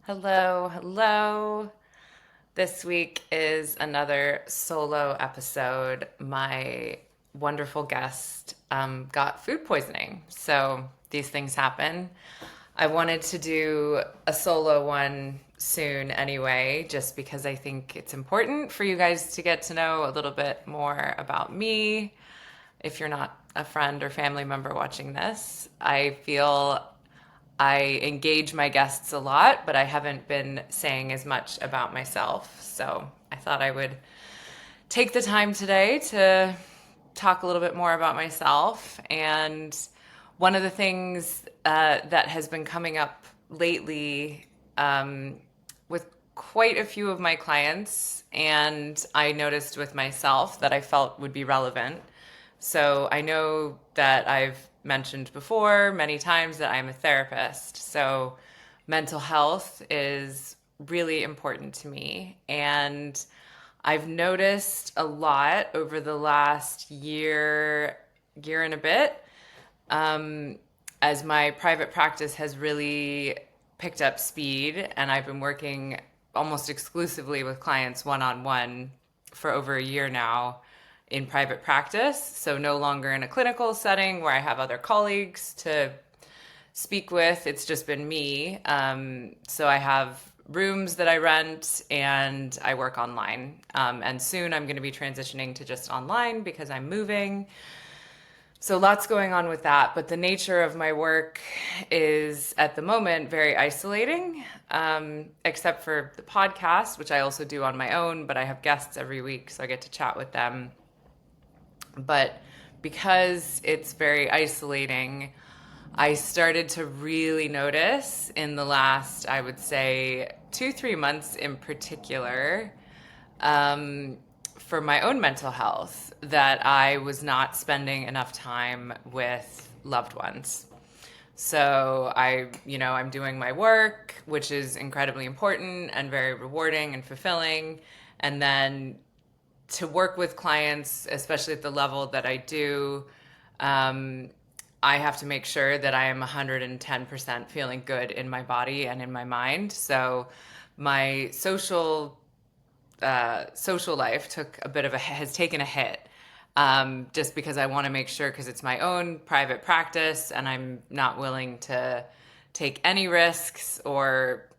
Hello, hello. This week is another solo episode. My wonderful guest got food poisoning. So these things happen. I wanted to do a solo one soon anyway, just because I think it's important for you guys to get to know a little bit more about me. If you're not a friend or family member watching this, I feel I engage my guests a lot, but I haven't been saying as much about myself. So I thought I would take the time today to talk a little bit more about myself. And one of the things that has been coming up lately with quite a few of my clients, and I noticed with myself that I felt would be relevant. So I know that I've mentioned before many times that I'm a therapist. So mental health is really important to me. And I've noticed a lot over the last year and a bit, as my private practice has really picked up speed, and I've been working almost exclusively with clients one on one for over a year now in private practice. So, no longer in a clinical setting where I have other colleagues to speak with. It's just been me. So, I have rooms that I rent and I work online. And soon I'm going to be transitioning to just online because I'm moving. So lots going on with that, but the nature of my work is at the moment very isolating, except for the podcast, which I also do on my own, but I have guests every week, so I get to chat with them. But because it's very isolating, I started to really notice in the last, I would say, 2, 3 months in particular, um, for my own mental health, that I was not spending enough time with loved ones. So I'm doing my work, which is incredibly important and very rewarding and fulfilling. And then to work with clients, especially at the level that I do, um, I have to make sure that I am 110% feeling good in my body and in my mind. So my social life took a bit of a has taken a hit, just because I want to make sure, because it's my own private practice and I'm not willing to take any risks or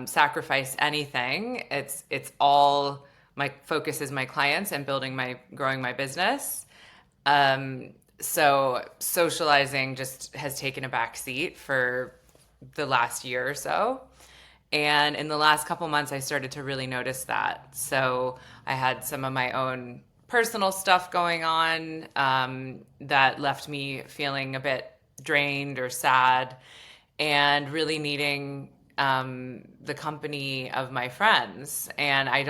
sacrifice anything. It's all my focus is my clients and growing my business. So socializing just has taken a back seat for the last year or so. And in the last couple months, I started to really notice that. So I had some of my own personal stuff going on, that left me feeling a bit drained or sad, and really needing the company of my friends. And I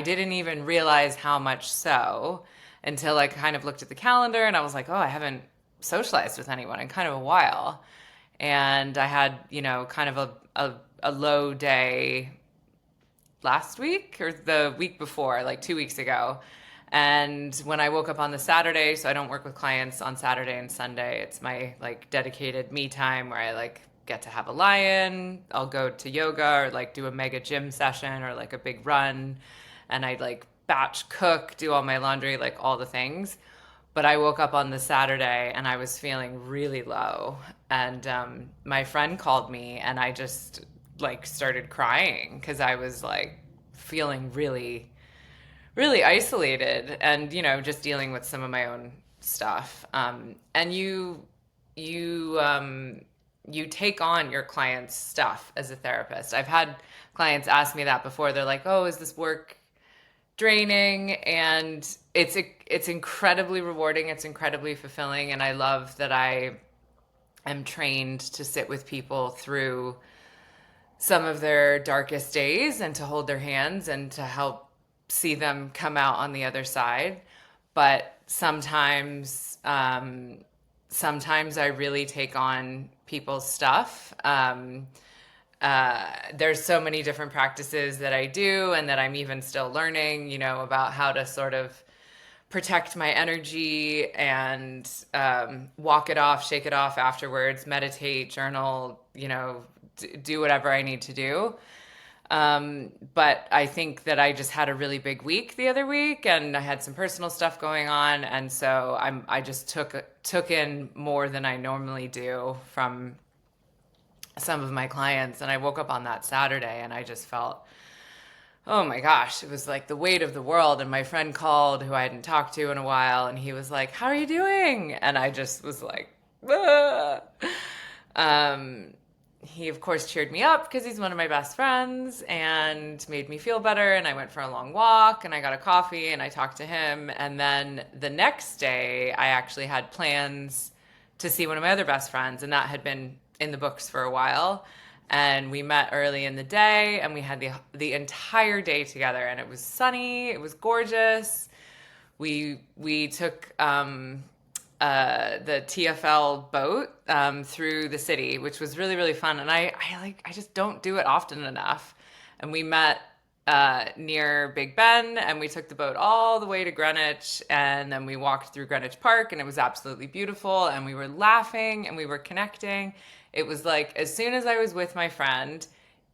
didn't even realize how much so until I kind of looked at the calendar and I was like, oh, I haven't socialized with anyone in kind of a while. And I had, kind of a low day last week or the week before, like 2 weeks ago. And when I woke up on the Saturday, so I don't work with clients on Saturday and Sunday, it's my like dedicated me time where I like get to have a lie-in. I'll go to yoga or like do a mega gym session or like a big run. And I like batch cook, do all my laundry, like all the things. But I woke up on the Saturday and I was feeling really low. And my friend called me and I just like started crying because I was like feeling really, really isolated and, just dealing with some of my own stuff. And you take on your clients' stuff as a therapist. I've had clients ask me that before. They're like, "Oh, is this work draining?" And it's incredibly rewarding. It's incredibly fulfilling, and I love that I am trained to sit with people through some of their darkest days and to hold their hands and to help see them come out on the other side. But sometimes I really take on people's stuff. There's so many different practices that I do and that I'm even still learning, about how to sort of protect my energy and walk it off, shake it off afterwards, meditate, journal, do whatever I need to do. But I think that I just had a really big week the other week, and I had some personal stuff going on, and so I just took in more than I normally do from some of my clients, and I woke up on that Saturday and I just felt, oh my gosh, it was like the weight of the world. And my friend called, who I hadn't talked to in a while, and he was like, "How are you doing?" And I just was like, "Ah." Um, he of course cheered me up because he's one of my best friends and made me feel better. And I went for a long walk and I got a coffee and I talked to him. And then the next day, I actually had plans to see one of my other best friends, and that had been in the books for a while. And we met early in the day, and we had the entire day together, and it was sunny. It was gorgeous. We took the TFL boat through the city, which was really really fun. And I just don't do it often enough. And we met near Big Ben, and we took the boat all the way to Greenwich, and then we walked through Greenwich Park, and it was absolutely beautiful. And we were laughing and we were connecting. It was like as soon as I was with my friend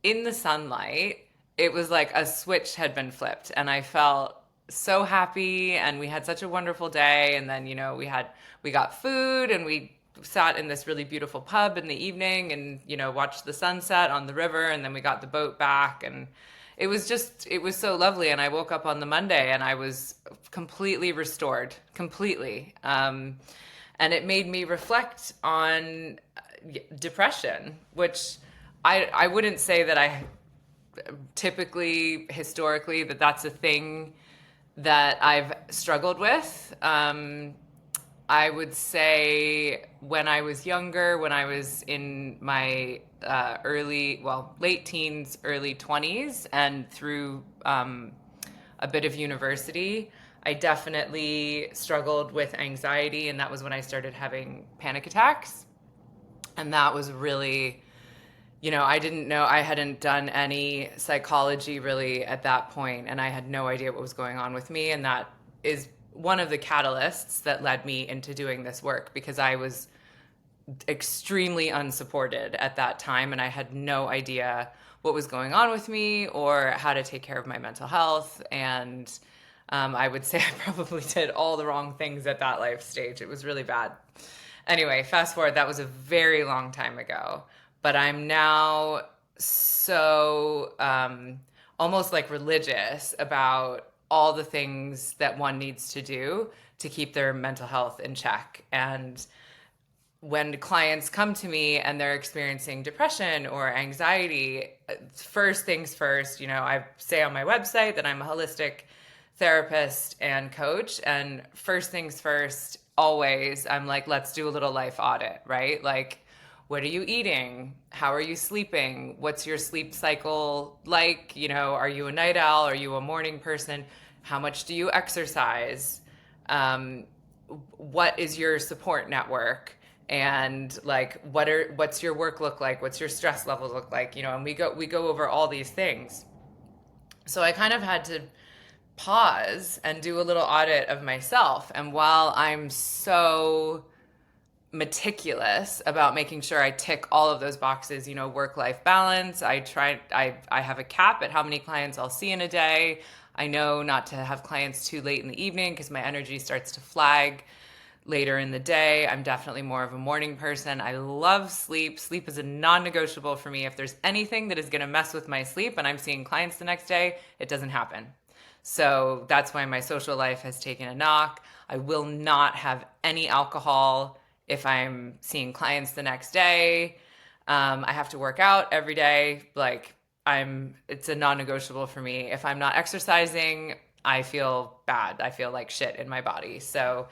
in the sunlight, it was like a switch had been flipped, and I felt so happy. And we had such a wonderful day. And then we got food, and we sat in this really beautiful pub in the evening, and watched the sunset on the river. And then we got the boat back, and it was so lovely. And I woke up on the Monday and I was completely restored, completely. And it made me reflect on depression, which I wouldn't say that I typically, historically, that's a thing that I've struggled with. I would say when I was younger, when I was in my late teens, early 20s, and through a bit of university, I definitely struggled with anxiety, and that was when I started having panic attacks. And that was really, I didn't know, I hadn't done any psychology really at that point, and I had no idea what was going on with me. And that is one of the catalysts that led me into doing this work, because I was extremely unsupported at that time, and I had no idea what was going on with me or how to take care of my mental health. And I would say I probably did all the wrong things at that life stage. It was really bad. Anyway, fast forward, that was a very long time ago. But I'm now so almost like religious about all the things that one needs to do to keep their mental health in check. And when clients come to me and they're experiencing depression or anxiety, first things first, I say on my website that I'm a holistic therapist and coach. And first things first, always, I'm like, let's do a little life audit, right? Like, what are you eating? How are you sleeping? What's your sleep cycle like? Are you a night owl? Are you a morning person? How much do you exercise? What is your support network? And like, what's your work look like? What's your stress levels look like? And we go over all these things. So I kind of had to pause and do a little audit of myself. And while I'm so meticulous about making sure I tick all of those boxes, work-life balance, I have a cap at how many clients I'll see in a day. I know not to have clients too late in the evening because my energy starts to flag later in the day. I'm definitely more of a morning person. I love sleep. Sleep is a non-negotiable for me. If there's anything that is going to mess with my sleep and I'm seeing clients the next day, it doesn't happen. So that's why my social life has taken a knock. I will not have any alcohol if I'm seeing clients the next day. I have to work out every day. It's a non-negotiable for me. If I'm not exercising, I feel bad. I feel like shit in my body. So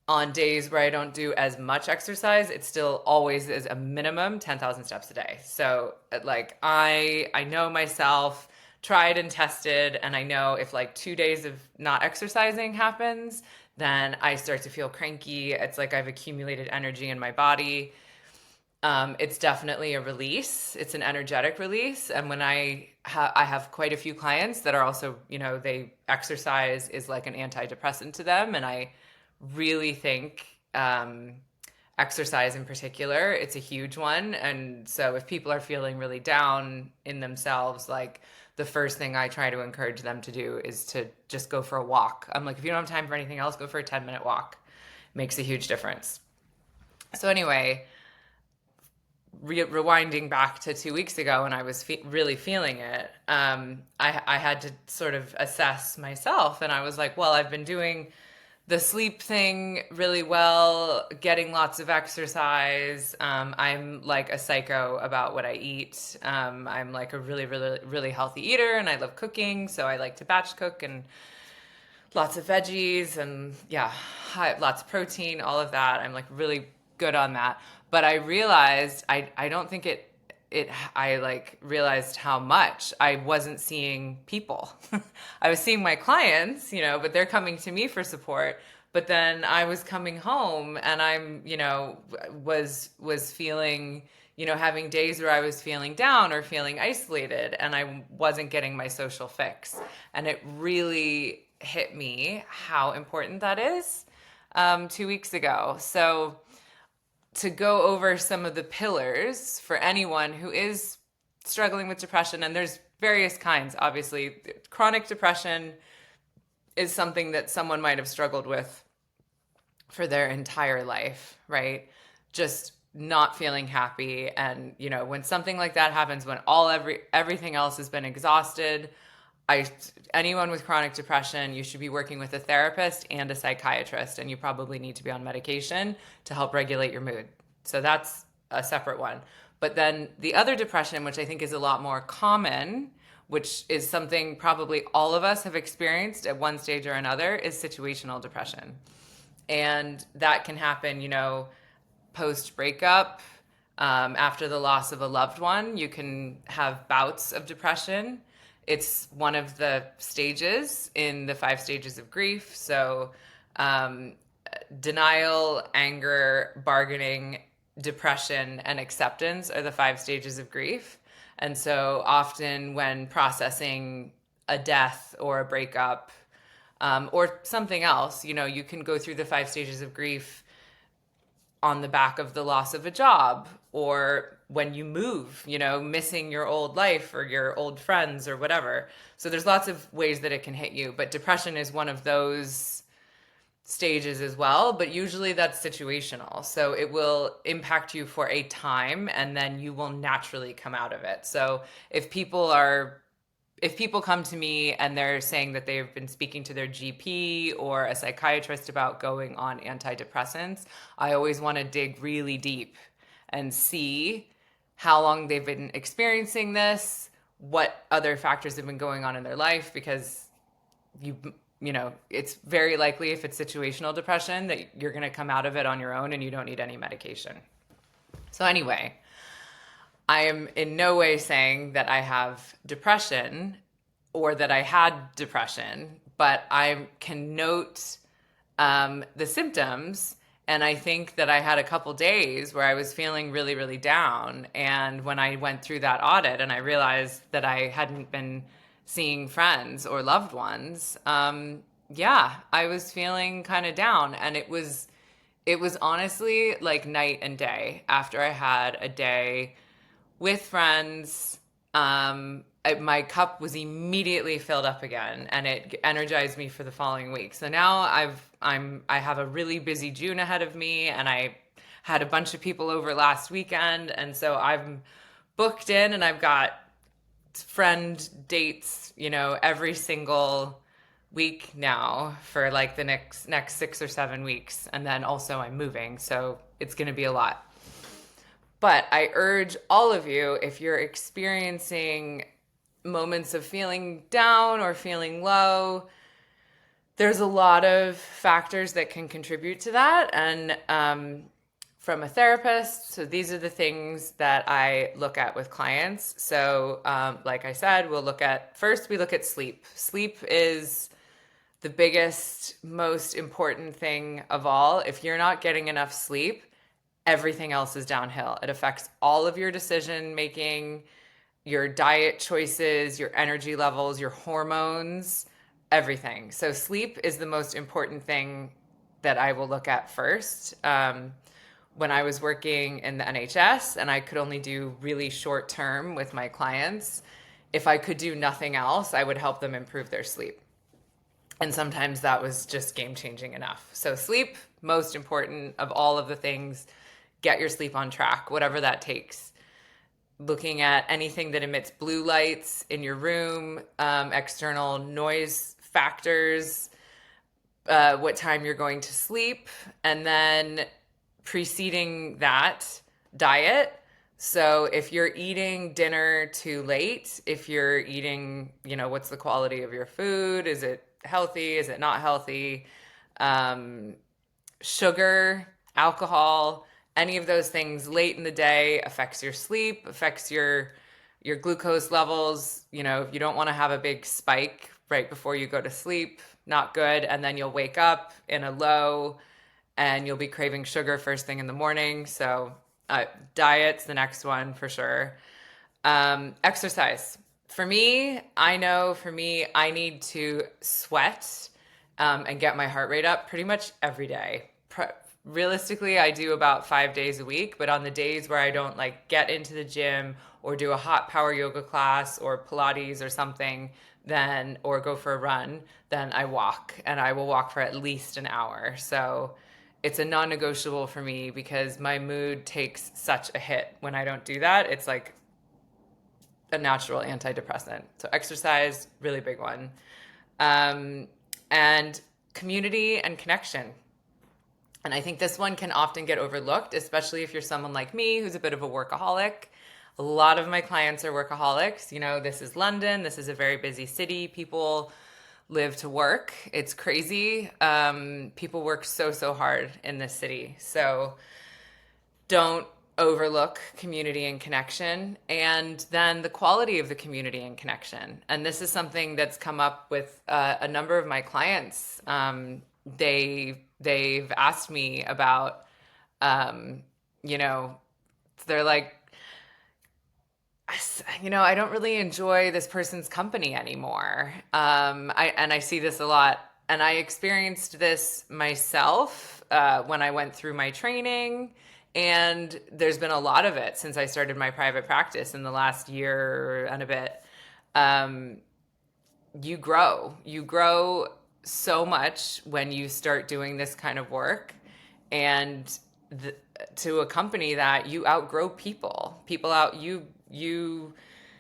on days where I don't do as much exercise, it still always is a minimum 10,000 steps a day. So like I know myself, tried and tested, and I know if like 2 days of not exercising happens, then I start to feel cranky. It's like I've accumulated energy in my body. It's definitely a release. It's an energetic release. And when I have quite a few clients that are also, they exercise is like an antidepressant to them. And I really think, exercise in particular, it's a huge one. And so if people are feeling really down in themselves, like the first thing I try to encourage them to do is to just go for a walk. I'm like, if you don't have time for anything else, go for a 10-minute walk. Makes a huge difference. So anyway, rewinding back to 2 weeks ago when I was really feeling it, I had to sort of assess myself. And I was like, well, I've been doing the sleep thing really well, getting lots of exercise. I'm like a psycho about what I eat. I'm like a really, really, really healthy eater, and I love cooking. So I like to batch cook and lots of veggies and yeah, lots of protein, all of that. I'm like really good on that. But I realized I don't think I like realized how much I wasn't seeing people. I was seeing my clients, but they're coming to me for support. But then I was coming home and was feeling, having days where I was feeling down or feeling isolated, and I wasn't getting my social fix. And it really hit me how important that is 2 weeks ago. So to go over some of the pillars for anyone who is struggling with depression, and there's various kinds, obviously. Chronic depression is something that someone might have struggled with for their entire life, right? Just not feeling happy. And, when something like that happens, when everything else has been exhausted, anyone with chronic depression, you should be working with a therapist and a psychiatrist, and you probably need to be on medication to help regulate your mood. So that's a separate one. But then the other depression, which I think is a lot more common, which is something probably all of us have experienced at one stage or another, is situational depression. And that can happen, post breakup, after the loss of a loved one. You can have bouts of depression. It's one of the stages in the 5 stages of grief. So denial, anger, bargaining, depression, and acceptance are the 5 stages of grief. And so often when processing a death or a breakup, or something else, you can go through the 5 stages of grief on the back of the loss of a job, or when you move, missing your old life or your old friends or whatever. So there's lots of ways that it can hit you, but depression is one of those stages as well, but usually that's situational. So it will impact you for a time and then you will naturally come out of it. So if people come to me and they're saying that they've been speaking to their GP or a psychiatrist about going on antidepressants, I always want to dig really deep and see how long they've been experiencing this, what other factors have been going on in their life, because it's very likely, if it's situational depression, that you're going to come out of it on your own and you don't need any medication. So anyway, I am in no way saying that I have depression or that I had depression, but I can note the symptoms. And I think that I had a couple days where I was feeling really, really down. And when I went through that audit and I realized that I hadn't been seeing friends or loved ones, I was feeling kind of down. And it was honestly like night and day. After I had a day with friends, my cup was immediately filled up again, and it energized me for the following week. So now I have a really busy June ahead of me, and I had a bunch of people over last weekend, and so I'm booked in, and I've got friend dates, every single week now for like the next 6 or 7 weeks, and then also I'm moving, so it's going to be a lot. But I urge all of you, if you're experiencing moments of feeling down or feeling low, there's a lot of factors that can contribute to that. And from a therapist, so these are the things that I look at with clients. So like I said, we look at sleep. Sleep is the biggest, most important thing of all. If you're not getting enough sleep, everything else is downhill. It affects all of your decision making, your diet choices, your energy levels, your hormones, everything. So sleep is the most important thing that I will look at first. when I was working in the NHS and I could only do really short term with my clients, if I could do nothing else, I would help them improve their sleep. And sometimes that was just game changing enough. So, sleep, most important of all of the things, get your sleep on track, whatever that takes. Looking at anything that emits blue lights in your room, external noise factors, what time you're going to sleep, and then preceding that, diet. So if you're eating dinner too late, if you're eating, what's the quality of your food? Is it healthy? Is it not healthy? Um, Sugar, alcohol, any of those things late in the day affects your sleep, affects your glucose levels. If you don't want to have a big spike right before you go to sleep, not good. And then you'll wake up in a low and you'll be craving sugar first thing in the morning. So, diet's the next one for sure. Exercise. For me, I need to sweat and get my heart rate up pretty much every day. Realistically, I do about 5 days a week, but on the days where I don't like get into the gym or do a hot power yoga class or Pilates or something, then or go for a run, then I walk, and I will walk for at least an hour. So it's a non-negotiable for me because my mood takes such a hit when I don't do that. It's like a natural antidepressant. So exercise, really big one. And community and connection. And I think this one can often get overlooked, especially if you're someone like me who's a bit of a workaholic. A lot of my clients are workaholics. This is London. This is a very busy city. People live to work. It's crazy. People work so hard in this city. So don't overlook community and connection, and then the quality of the community and connection. And this is something that's come up with a number of my clients. They've asked me about, they're like, I don't really enjoy this person's company anymore. I see this a lot, and I experienced this myself when I went through my training. And there's been a lot of it since I started my private practice in the last year and a bit. You grow so much when you start doing this kind of work, and to accompany that, you outgrow people out you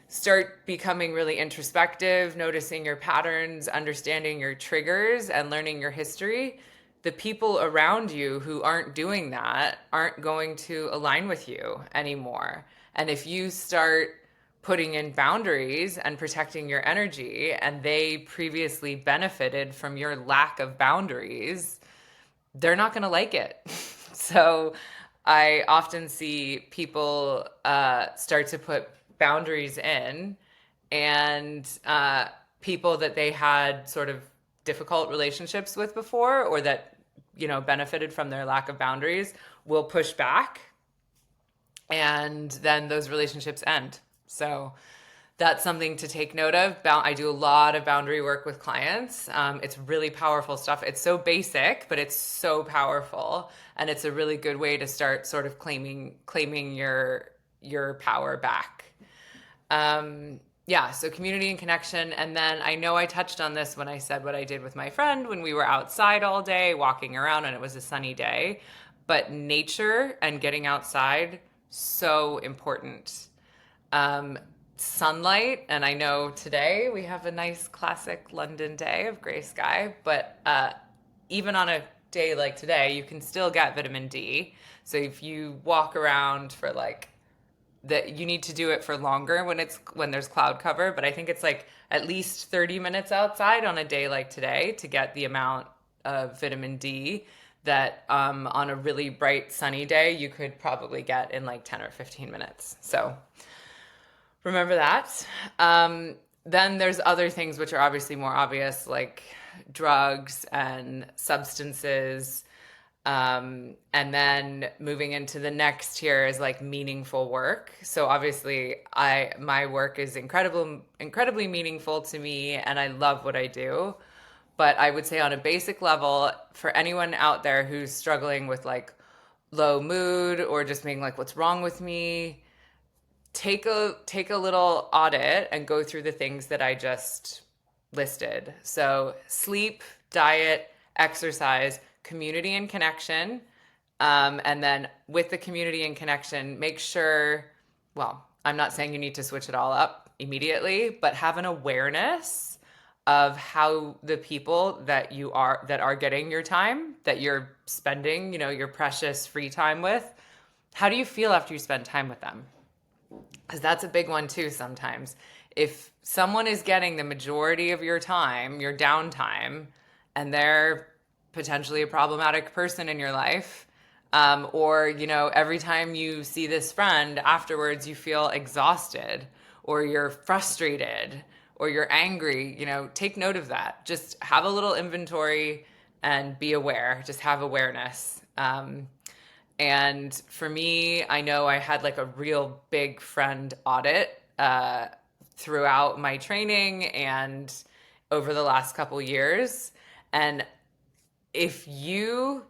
start becoming really introspective, noticing your patterns, understanding your triggers, and learning your history. The people around you who aren't doing that aren't going to align with you anymore. And if you start putting in boundaries and protecting your energy, and they previously benefited from your lack of boundaries, they're not going to like it. So I often see people start to put boundaries in, and people that they had sort of difficult relationships with before, or that benefited from their lack of boundaries, will push back, and then those relationships end. So that's something to take note of. I do a lot of boundary work with clients. It's really powerful stuff. It's so basic, but it's so powerful, and it's a really good way to start sort of claiming your power back. So community and connection. And then I know I touched on this when I said what I did with my friend when we were outside all day walking around and it was a sunny day. But nature and getting outside, so important. Sunlight, and I know today we have a nice classic London day of gray sky, but even on a day like today, you can still get vitamin D. So if you walk around for that, you need to do it for longer when there's cloud cover, but I think it's like at least 30 minutes outside on a day like today to get the amount of vitamin D that on a really bright sunny day you could probably get in like 10 or 15 minutes. So remember that. Then there's other things which are obviously more obvious, like drugs and substances. And then moving into the next tier is like meaningful work. So obviously my work is incredibly meaningful to me, and I love what I do. But I would say on a basic level, for anyone out there who's struggling with like low mood or just being like, what's wrong with me, take a little audit and go through the things that I just listed. So sleep, diet, exercise, community and connection. And then with the community and connection, make sure, well, I'm not saying you need to switch it all up immediately, but have an awareness of how the people that are getting your time, that you're spending, your precious free time with, how do you feel after you spend time with them? Because that's a big one too sometimes. If someone is getting the majority of your time, your downtime, and they're potentially a problematic person in your life, or every time you see this friend afterwards you feel exhausted or you're frustrated or you're angry, take note of that. Just have a little inventory and be aware. Just have awareness. And for me, I know I had like a real big friend audit throughout my training and over the last couple years. And if you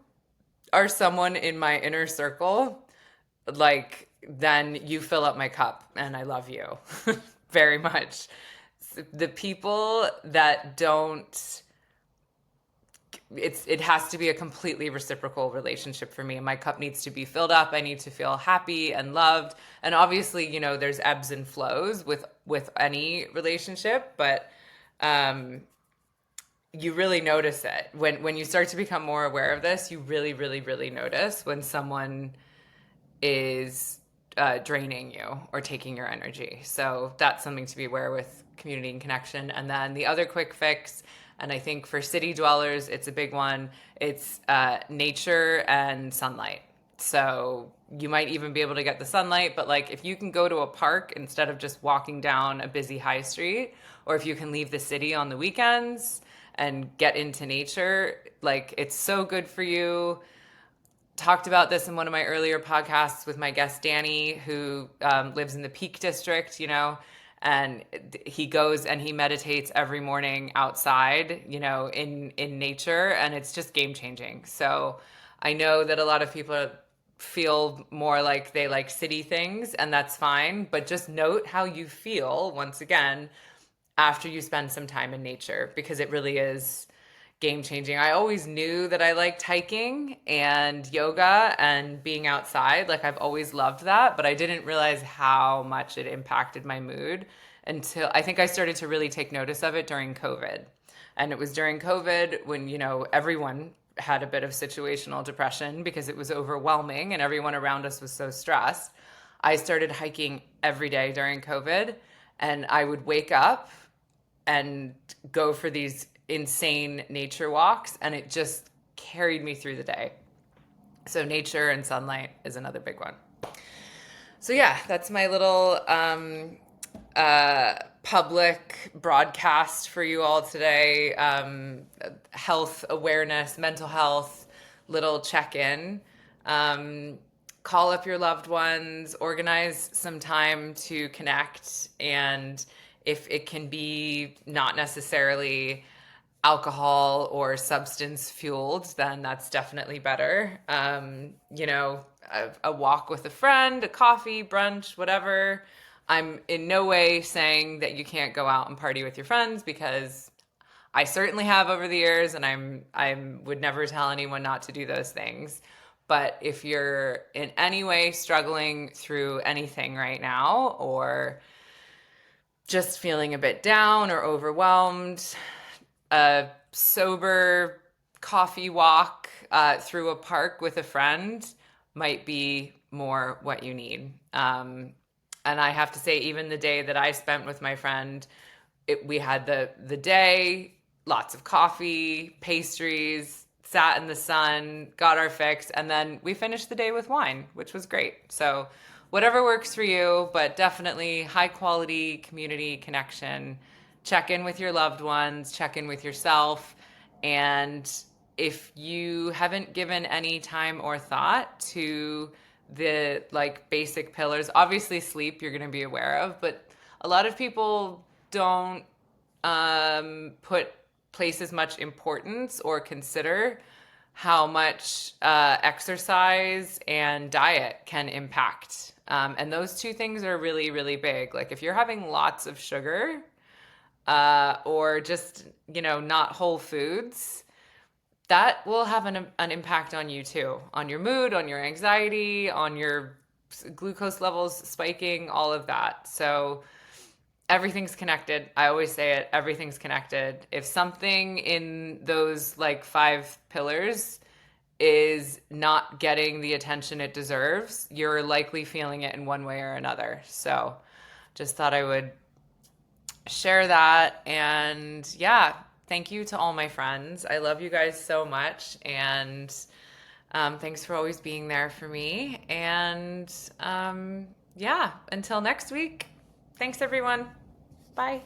are someone in my inner circle, like, then you fill up my cup and I love you very much. The people that don't, it has to be a completely reciprocal relationship for me. My cup needs to be filled up. I need to feel happy and loved. And obviously, there's ebbs and flows with any relationship, but you really notice it when you start to become more aware of this. You really, really, really notice when someone is draining you or taking your energy. So that's something to be aware with community and connection. And then the other quick fix, and I think for city dwellers, it's a big one. It's nature and sunlight. So you might even be able to get the sunlight, but like if you can go to a park instead of just walking down a busy high street, or if you can leave the city on the weekends and get into nature, like it's so good for you. Talked about this in one of my earlier podcasts with my guest Danny, who lives in the Peak District, and he goes and he meditates every morning outside, in nature, and it's just game changing. So I know that a lot of people feel more like they like city things, and that's fine, but just note how you feel once again after you spend some time in nature, because it really is game changing. I always knew that I liked hiking and yoga and being outside. Like I've always loved that, but I didn't realize how much it impacted my mood until I think I started to really take notice of it during COVID. And it was during COVID when, everyone had a bit of situational depression because it was overwhelming and everyone around us was so stressed. I started hiking every day during COVID, and I would wake up and go for these insane nature walks, and it just carried me through the day. So nature and sunlight is another big one. So yeah, that's my little public broadcast for you all today. Health awareness, mental health, little check-in. Call up your loved ones, organize some time to connect, and if it can be not necessarily alcohol or substance fueled, then that's definitely better. A walk with a friend, a coffee, brunch, whatever. I'm in no way saying that you can't go out and party with your friends, because I certainly have over the years, and I would never tell anyone not to do those things. But if you're in any way struggling through anything right now, or just feeling a bit down or overwhelmed, a sober coffee walk through a park with a friend might be more what you need. And I have to say, even the day that I spent with my friend, we had the day, lots of coffee, pastries, sat in the sun, got our fix, and then we finished the day with wine, which was great. So whatever works for you, but definitely high quality community connection. Check in with your loved ones, check in with yourself. And if you haven't given any time or thought to the basic pillars, obviously sleep you're going to be aware of, but a lot of people don't place as much importance or consider how much exercise and diet can impact. And those two things are really, really big. Like if you're having lots of sugar or just, not whole foods, that will have an impact on you too, on your mood, on your anxiety, on your glucose levels spiking, all of that. So everything's connected. I always say it, everything's connected. If something in those like five pillars is not getting the attention it deserves, you're likely feeling it in one way or another. So just thought I would share that. And yeah, thank you to all my friends. I love you guys so much. And thanks for always being there for me. And yeah, until next week, thanks everyone. Bye.